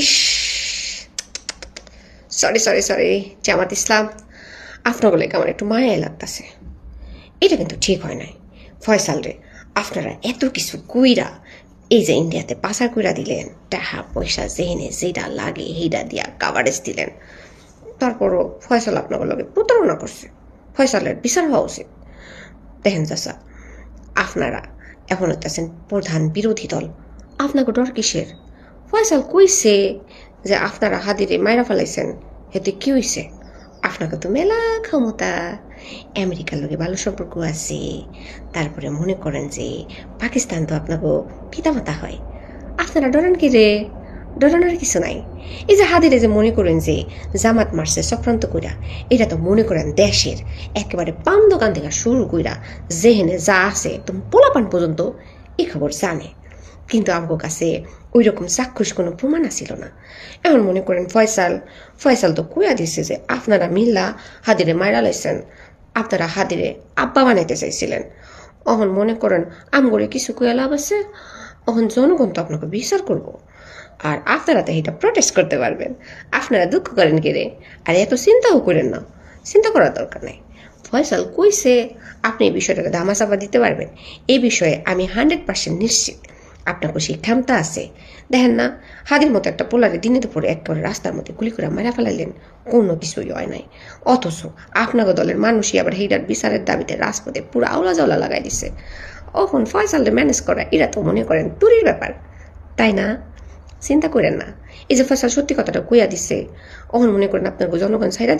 ইস sorry sorry sorry জামাত ইসলাম আপনার বলে আমার একটু মায়া লাগতেছে। এটা কিন্তু ঠিক হয় নাই ফয়সাল রে। আপনারা এত কিছু কইরা এই যে ইন্ডিয়াতে পাচার কইরা দিলেন, টাকা পয়সা যেহেনে যেটা লাগে সেইটা দিয়া কাভারেজ দিলেন, তারপরও ফয়সাল আপনাকে লগে প্রতারণা করছে। ফয়সালের বিচার হওয়া উচিত। দেখেন চাচা, আপনারা এখন হইতেছেন প্রধান বিরোধী দল, আপনাকে ডর কিসের? ফয়সাল কইছে যে আপনারা হাদিরে মাইরা ফেলাইছেন, এতে কি হইছে? আপনাকে তো মেলা ক্ষমতা, আমেরিকার লোকে ভালো সম্পর্ক আছে, তারপরে মনে করেন যে পাকিস্তান তো আপনাকে পিতামাতা হয়। আপনারা ডরান কি রে? ডরানোর কিছু নাই। এই যে হাদিরে যে মনে করেন যে জামাত মারছে চক্রান্ত কইরা, এটা তো মনে করেন দেশের একেবারে পান দোকান থেকে শুরু কইরা যেহেনে যা আছে একদম পোলাপান পর্যন্ত এই খবর জানে। কিন্তু আমার কাছে ওই রকম চাক্ষুষ কোনো প্রমাণ আসিল না। এখন মনে করেন ফয়সাল তো কইয়া দিছে যে আপনারা মিল্লা হাদিরে মাইরা লাইছেন, আপনারা হাদিরে আব্বা বানাইতে চাইছিলেন। অহন মনে করেন আমগরে কিছু কইয়া লাভ আছে? অহন জনগণ তো আপনাকে বিচার করবো, আর আপনারা তো এটা প্রটেস্ট করতে পারবেন। আপনারা দুঃখ করেন কি রে? আর এত চিন্তাও করেন না, চিন্তা করার দরকার নাই। ফয়সাল কইছে আপনি এই বিষয়টাকে ধামাচাপা দিতে পারবেন, এই বিষয়ে আমি 100% নিশ্চিত। আপনার সেই ক্ষমতা আছে। দেখেন না, হাদির মতো একটা পোলারে দিনে দুপুরে একেবারে রাস্তার মধ্যে গুলি করে মারা ফেলাইলেন, কোনো কিছুই হয় নাই। অথচ আপনাকে দলের মানুষই আবার হেইটার বিচারের দাবিতে রাজপথে পুরো আওলা জাওলা লাগাই দিছে। এখন ফয়সালকে ম্যানেজ করা এরা তো মনে করেন তুরির ব্যাপার, তাই না? চিন্তা করেন না। এই যে ফয়সাল সত্যি কথাটা কইয়া দিছে, অহন মনে করেন আপনার জনগণ ছাইরা